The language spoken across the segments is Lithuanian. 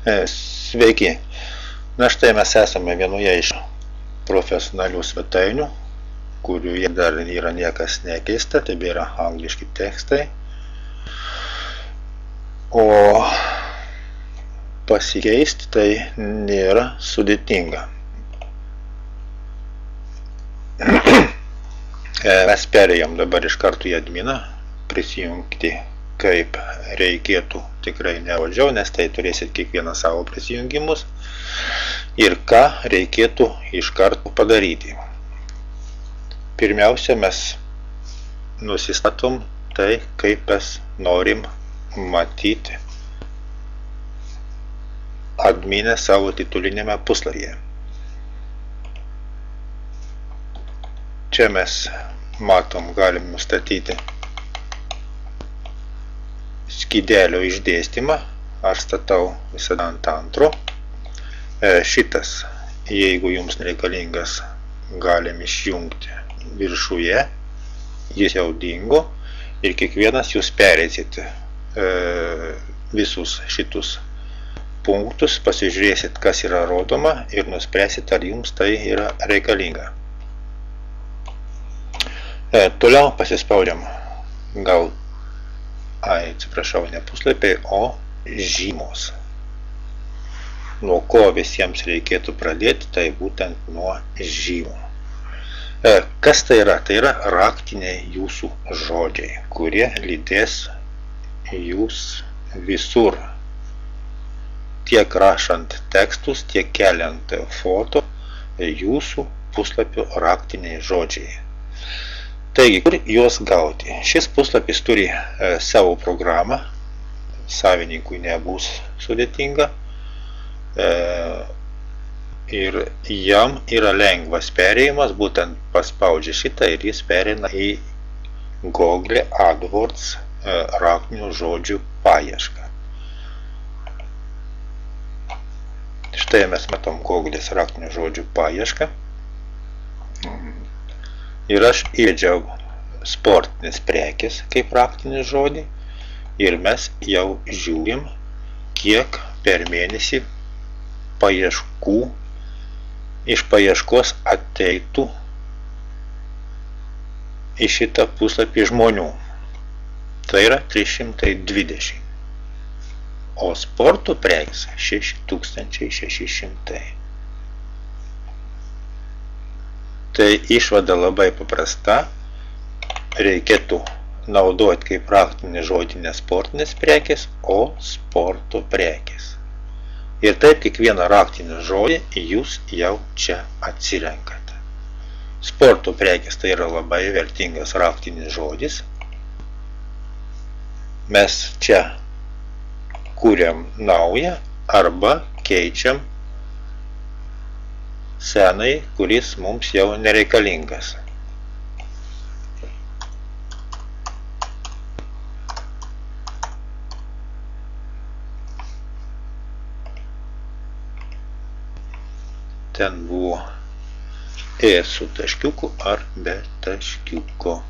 Sveiki. Na štai mes esame vienoje iš profesionalių svetainių, kurioje dar yra niekas nekeista, tai yra angliški tekstai. O pasikeisti tai nėra sudėtinga. Mes perėjom dabar iš karto į adminą, prisijungti kaip reikėtų tikrai nevadžiau, nes tai turėsit kiekvieną savo prisijungimus ir ką reikėtų iš karto padaryti. Pirmiausia, mes nusistatom tai, kaip mes norim matyti adminę savo titulinėme puslapyje. Čia mes matom, galim nustatyti skydelio išdėstymą, aš statau visada ant antro. Šitas, jeigu jums nereikalingas, galim išjungti viršuje, jis jau dingo ir kiekvienas jūs perėsite visus šitus punktus, pasižiūrėsit, kas yra rodoma ir nuspręsit, ar jums tai yra reikalinga. Toliau pasispaudžiam atsiprašau, ne puslapiai, o žymos. Nuo ko visiems reikėtų pradėti, tai būtent nuo žymų. Kas tai yra? Tai yra raktiniai jūsų žodžiai, kurie lydės jūs visur. Tiek rašant tekstus, tiek keliant foto, jūsų puslapio raktiniai žodžiai. Taigi, kur juos gauti? Šis puslapis turi savo programą, savininkui nebus sudėtinga ir jam yra lengvas perėjimas, būtent paspaudžia šitą ir jis pereina į Google AdWords raktinių žodžių paiešką. Štai mes matom Google'ės raktinių žodžių paiešką. Ir aš įvedžiau sportinės prekės kaip raktinį žodį ir mes jau žiūrim, kiek per mėnesį paieškų iš paieškos ateitų į šitą puslapį žmonių. Tai yra 320. O sporto prekės 6600. Tai išvada labai paprasta, reikėtų naudoti kaip raktinį žodį ne sportinės prekės, o sporto prekės. Ir taip kiekvieną raktinį žodį jūs jau čia atsirenkate. Sporto prekės tai yra labai vertingas raktinis žodis. Mes čia kūriam naują arba keičiam senai, kuris mums jau nereikalingas. Ten buvo su taškiuku ar be taškiuko.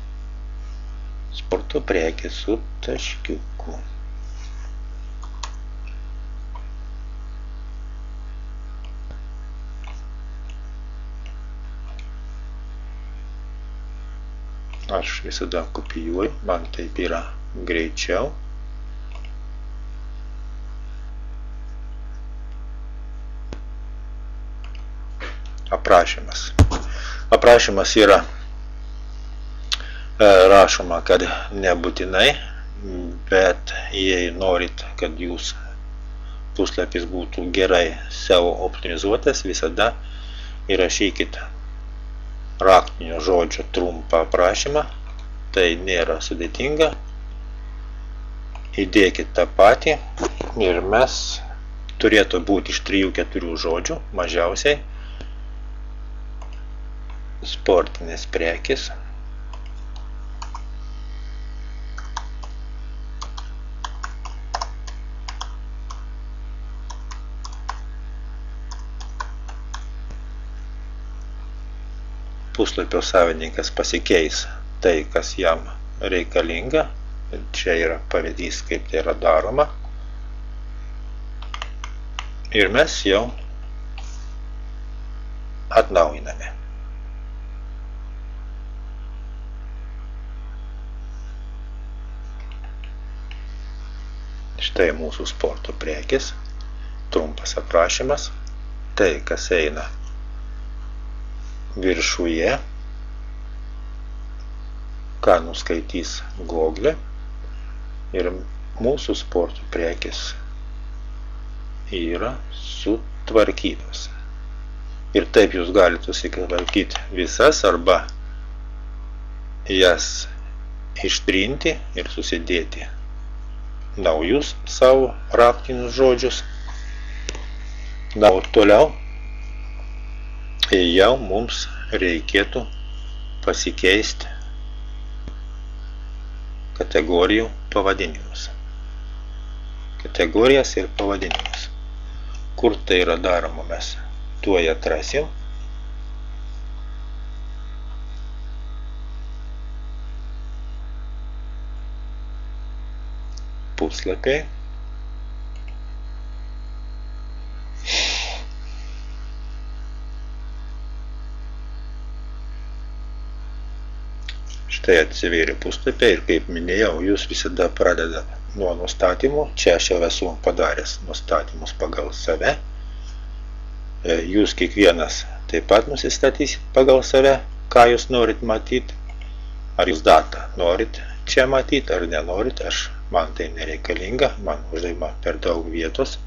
Sporto prekė su taškiuku. Aš visada kopijuoju, man taip yra greičiau. Aprašymas. Aprašymas yra rašoma, kad nebūtinai, bet jei norit, kad jūs puslapis būtų gerai savo optimizuotas, visada įrašykit raktinio žodžio trumpą aprašymą, tai nėra sudėtinga. Įdėkit tą patį ir mes turėtų būti iš 3-4 žodžių, mažiausiai. Sportinės prekės. Puslapio savininkas pasikeis tai, kas jam reikalinga. Čia yra pavyzdys, kaip tai yra daroma. Ir mes jau atnaujiname. Štai mūsų sporto prekės, trumpas aprašymas, tai kas eina viršuje, ką nuskaitys Google, ir mūsų sporto prekės yra sutvarkytos. Ir taip jūs galite susitvarkyti visas arba jas ištrinti ir susidėti naujus savo raktinius žodžius. Na, o toliau jau mums reikėtų pasikeisti kategorijų pavadinimus. Kategorijas ir pavadinimus. Kur tai yra daroma, mes tuoj atrasim. Puslapiai. Štai atsivėrė puslapiai ir kaip minėjau, jūs visada pradedate nuo nustatymų. Čia aš jau esu padaręs nustatymus pagal save. Jūs kiekvienas taip pat nusistatysit pagal save, ką jūs norit matyti. Ar jūs datą norit čia matyti, ar nenorit. Man tai nereikalinga, man užima per daug vietos.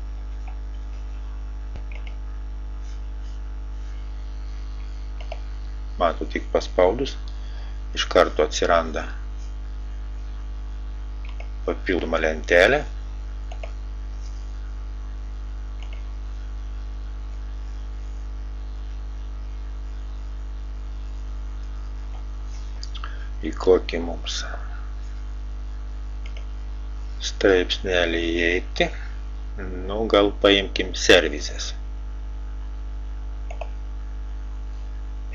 Matau, tik paspaudus iš karto atsiranda papildoma lentelė. Į kokį mums straipsnelį įeiti. Nu, gal paimkim services.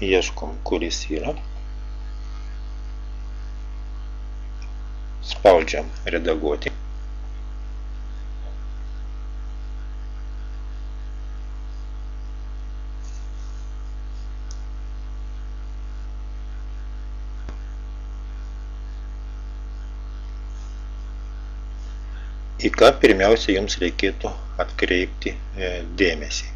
Ieškom, kuris yra. Spaudžiam redaguoti. Į ką pirmiausia jums reikėtų atkreipti dėmesį.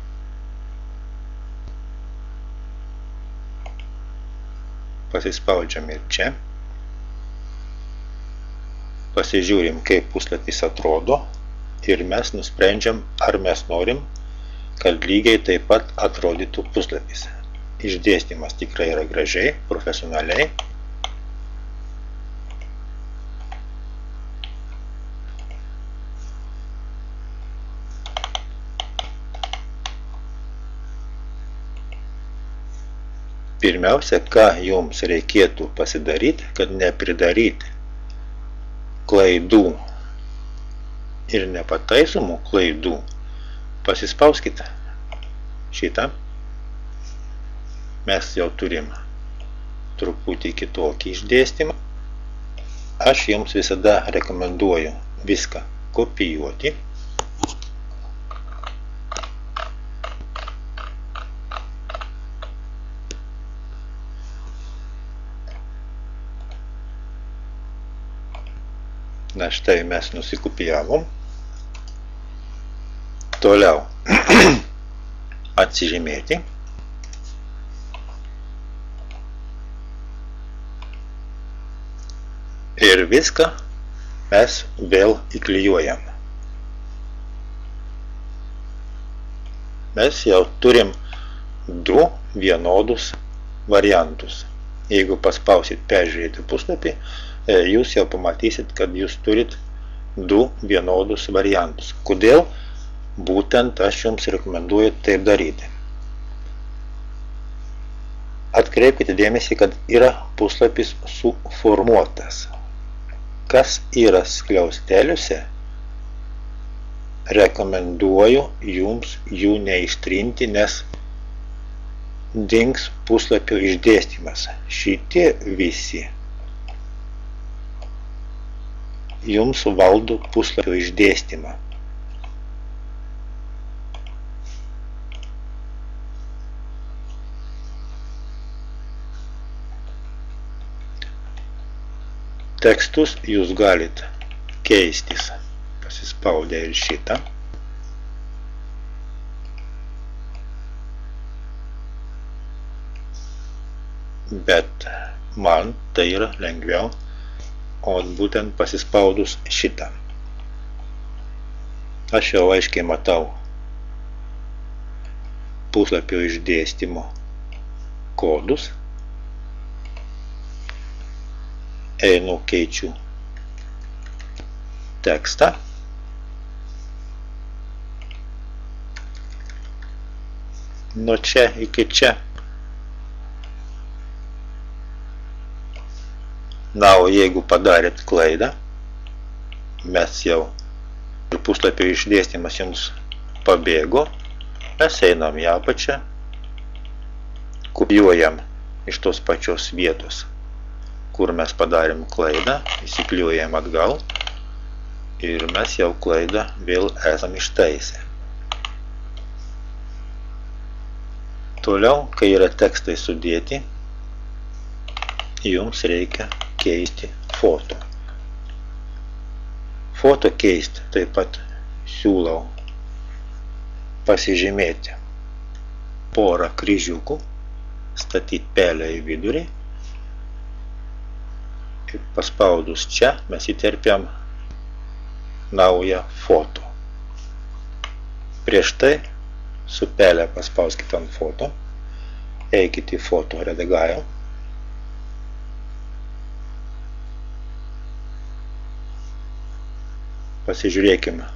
Pasispaudžiam ir čia. Pasižiūrim, kaip puslapis atrodo ir mes nusprendžiam, ar mes norim, kad lygiai taip pat atrodytų puslapis. Išdėstymas tikrai yra gražiai, profesionaliai. Pirmiausia, ką jums reikėtų pasidaryti, kad nepridaryti klaidų ir nepataisomų klaidų, pasispauskite šitą. Mes jau turim truputį kitokį išdėstymą. Aš jums visada rekomenduoju viską kopijuoti. Na štai mes nusikopijavom. Toliau atsižymėti. Ir viską mes vėl įklijuojam. Mes jau turim du vienodus variantus. Jeigu paspausit peržiūrėti puslapį, jūs jau pamatysit, kad jūs turit du vienodus variantus. Kodėl? Būtent aš jums rekomenduoju taip daryti. Atkreipkite dėmesį, kad yra puslapis suformuotas. Kas yra skliausteliuose, rekomenduoju jums jų neištrinti, nes dings puslapio išdėstymas. Šitie visi jums valdo puslapio išdėstymą. Tekstus jūs galite keistis pasispaudę ir šitą. Bet man tai yra lengviau, o būtent pasispaudus šitą. Aš jau aiškiai matau puslapio išdėstymo kodus. Einu, keičiu tekstą. Nuo čia iki čia. Na, o jeigu padarėt klaidą, mes jau ir puslapio išdėstymas jums pabėgo, mes einam į apačią, kopijuojam iš tos pačios vietos, kur mes padarėm klaidą, įsiklijuojam atgal ir mes jau klaidą vėl esam ištaisę. Toliau, kai yra tekstai sudėti, jums reikia keisti foto. Foto keisti taip pat siūlau pasižymėti porą kryžiukų, statyti pelę į vidurį ir paspaudus čia mes įterpiam naują foto. Prieš tai su pelė paspauskite ant foto, eikite į foto redagavimą. Pasižiūrėkime,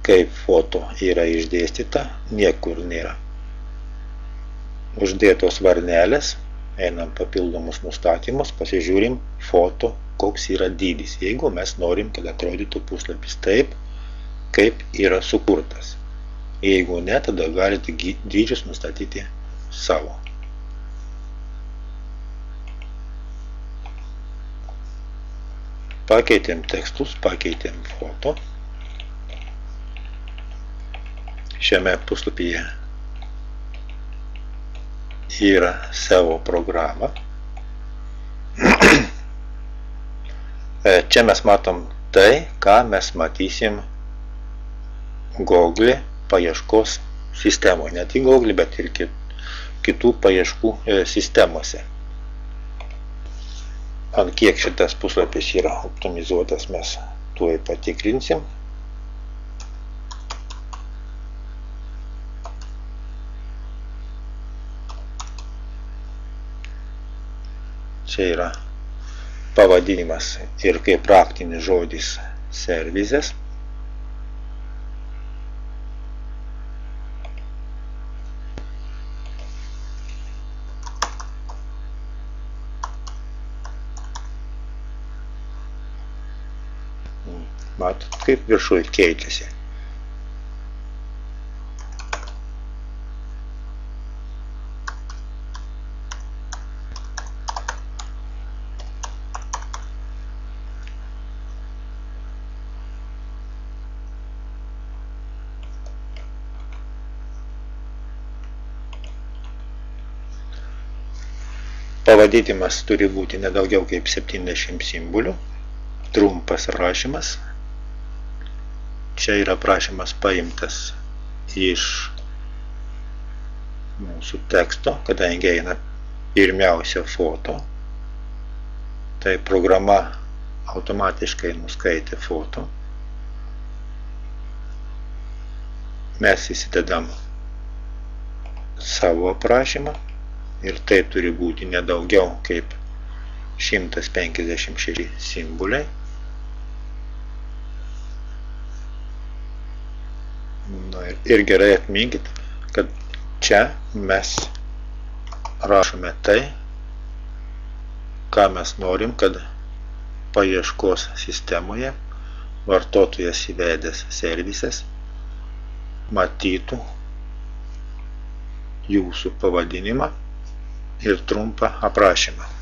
kaip foto yra išdėstyta, niekur nėra uždėtos varnelės, einam papildomus nustatymus, pasižiūrim foto, koks yra dydis, jeigu mes norim, kad atrodytų puslapis taip, kaip yra sukurtas. Jeigu ne, tada galite dydžius nustatyti savo. Pakeitėm tekstus, pakeitėm foto. Šiame puslapyje yra savo programa. Čia mes matom tai, ką mes matysim Google paieškos sistemoje. Ne tik Google, bet ir kitų paieškų sistemose. Ant kiek šitas puslapis yra optimizuotas, mes tuoj patikrinsim. Čia yra pavadinimas ir kaip raktinis žodis services. Matot, kaip viršuje keičiasi. Pavadinimas turi būti nedaugiau kaip 70 simbolių. Trumpas rašymas. Čia yra prašymas paimtas iš mūsų teksto, kadangi eina pirmiausia foto. Tai programa automatiškai nuskaitė foto. Mes įsidedam savo aprašymą ir tai turi būti nedaugiau kaip 156 simboliai. Ir gerai atminkit, kad čia mes rašome tai, ką mes norim, kad paieškos sistemoje vartotojas įvedęs services matytų jūsų pavadinimą ir trumpą aprašymą.